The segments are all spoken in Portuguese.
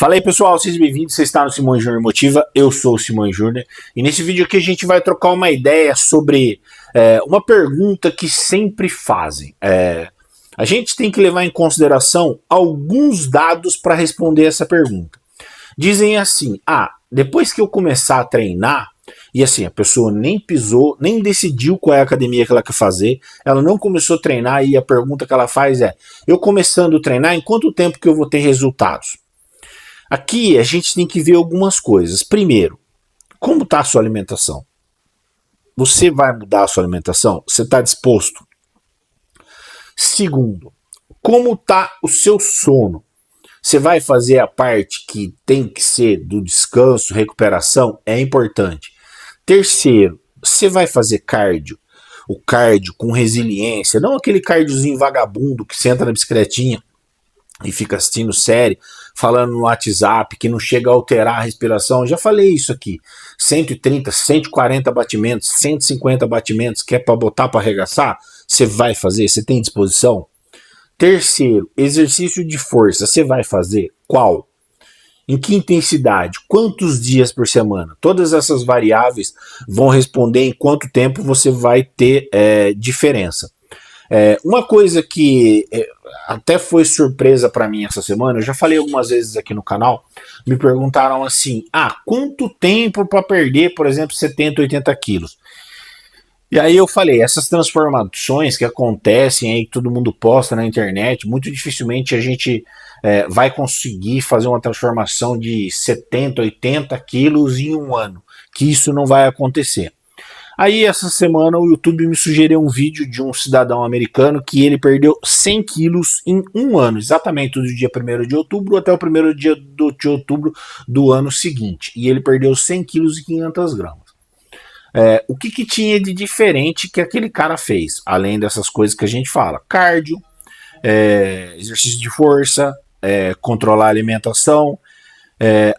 Fala aí pessoal, sejam bem-vindos, você está no Simões Júnior Motiva, eu sou o Simões Júnior e nesse vídeo aqui a gente vai trocar uma ideia sobre uma pergunta que sempre fazem. A gente tem que levar em consideração alguns dados para responder essa pergunta. Dizem assim, depois que eu começar a treinar, e assim, a pessoa nem pisou, nem decidiu qual é a academia que ela quer fazer, ela não começou a treinar e a pergunta que ela faz é, eu começando a treinar, em quanto tempo que eu vou ter resultados? Aqui a gente tem que ver algumas coisas. Primeiro, como está a sua alimentação? Você vai mudar a sua alimentação? Você está disposto? Segundo, como está o seu sono? Você vai fazer a parte que tem que ser do descanso, recuperação? É importante. Terceiro, você vai fazer cardio? O cardio com resiliência, não aquele cardiozinho vagabundo que senta na bicicletinha e fica assistindo série, falando no WhatsApp, que não chega a alterar a respiração. Já falei isso aqui. 130, 140 batimentos, 150 batimentos, que é para botar para arregaçar? Você vai fazer? Você tem disposição? Terceiro, exercício de força. Você vai fazer? Qual? Em que intensidade? Quantos dias por semana? Todas essas variáveis vão responder em quanto tempo você vai ter diferença. Uma coisa que até foi surpresa para mim essa semana, eu já falei algumas vezes aqui no canal, me perguntaram assim, quanto tempo para perder, por exemplo, 70, 80 quilos? E aí eu falei, essas transformações que acontecem aí, que todo mundo posta na internet, muito dificilmente a gente vai conseguir fazer uma transformação de 70, 80 quilos em um ano, que isso não vai acontecer. Aí essa semana o YouTube me sugeriu um vídeo de um cidadão americano que ele perdeu 100 quilos em um ano, exatamente do dia 1º de outubro até o 1º dia de outubro do ano seguinte. E ele perdeu 100 quilos e 500 gramas. O que tinha de diferente que aquele cara fez? Além dessas coisas que a gente fala, cardio, exercício de força, controlar a alimentação,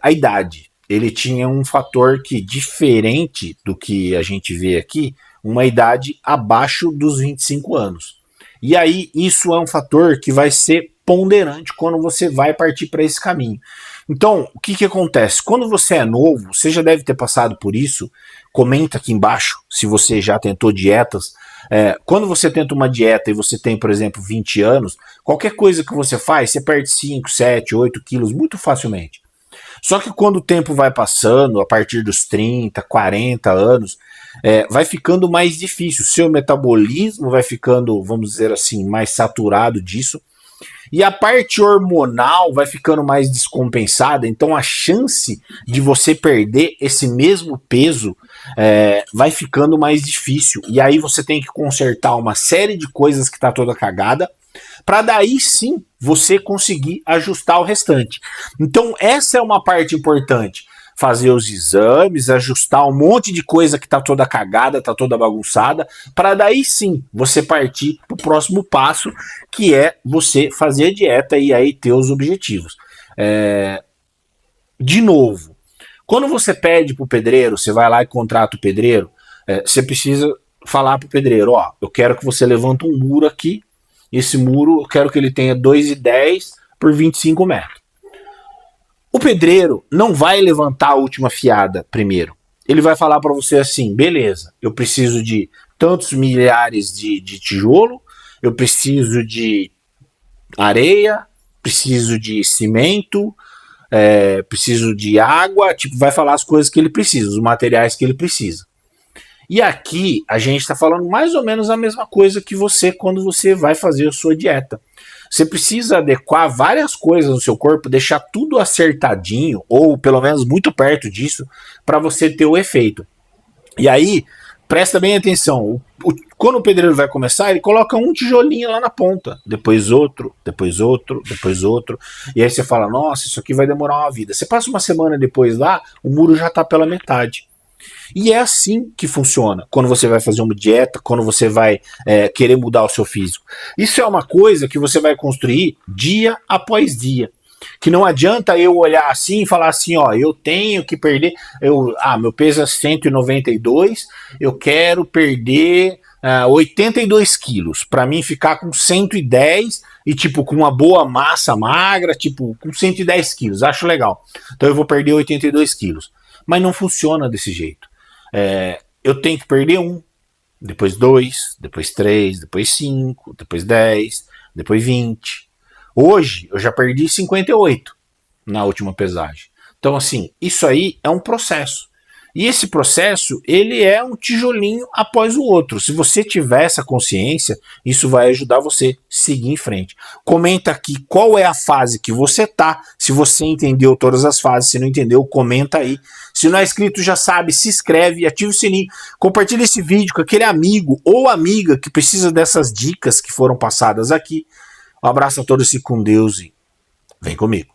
a idade. Ele tinha um fator que, diferente do que a gente vê aqui, uma idade abaixo dos 25 anos. E aí, isso é um fator que vai ser ponderante quando você vai partir para esse caminho. Então, o que acontece? Quando você é novo, você já deve ter passado por isso, comenta aqui embaixo se você já tentou dietas. Quando você tenta uma dieta e você tem, por exemplo, 20 anos, qualquer coisa que você faz, você perde 5, 7, 8 quilos muito facilmente. Só que quando o tempo vai passando, a partir dos 30, 40 anos, vai ficando mais difícil. Seu metabolismo vai ficando, vamos dizer assim, mais saturado disso. E a parte hormonal vai ficando mais descompensada. Então a chance de você perder esse mesmo peso vai ficando mais difícil. E aí você tem que consertar uma série de coisas que está toda cagada, para daí sim você conseguir ajustar o restante. Então essa é uma parte importante, fazer os exames, ajustar um monte de coisa que tá toda cagada, tá toda bagunçada, para daí sim você partir pro próximo passo, que é você fazer a dieta e aí ter os objetivos. De novo, quando você pede pro pedreiro, você vai lá e contrata o pedreiro, você precisa falar pro pedreiro, eu quero que você levante um muro aqui. Esse muro eu quero que ele tenha 2,10 por 25 metros. O pedreiro não vai levantar a última fiada primeiro. Ele vai falar para você assim, beleza, eu preciso de tantos milhares de tijolo, eu preciso de areia, preciso de cimento, preciso de água, vai falar as coisas que ele precisa, os materiais que ele precisa. E aqui a gente está falando mais ou menos a mesma coisa que você quando você vai fazer a sua dieta. Você precisa adequar várias coisas no seu corpo, deixar tudo acertadinho, ou pelo menos muito perto disso, para você ter o efeito. E aí, presta bem atenção, quando o pedreiro vai começar, ele coloca um tijolinho lá na ponta, depois outro, depois outro, depois outro, e aí você fala, nossa, isso aqui vai demorar uma vida. Você passa uma semana depois lá, o muro já está pela metade. E é assim que funciona quando você vai fazer uma dieta, quando você vai querer mudar o seu físico. Isso é uma coisa que você vai construir dia após dia. Que não adianta eu olhar assim e falar assim, eu tenho que perder, meu peso é 192, eu quero perder 82 quilos. Para mim ficar com 110 e tipo com uma boa massa magra, tipo com 110 quilos, acho legal. Então eu vou perder 82 quilos. Mas não funciona desse jeito. Eu tenho que perder um, depois 2, depois 3, depois 5, depois 10, depois 20. Hoje eu já perdi 58 na última pesagem. Então assim, isso aí é um processo. E esse processo, ele é um tijolinho após o outro. Se você tiver essa consciência, isso vai ajudar você a seguir em frente. Comenta aqui qual é a fase que você tá. Se você entendeu todas as fases, se não entendeu, comenta aí. Se não é inscrito, já sabe, se inscreve, ativa o sininho, compartilha esse vídeo com aquele amigo ou amiga que precisa dessas dicas que foram passadas aqui. Um abraço a todos e com Deus e vem comigo.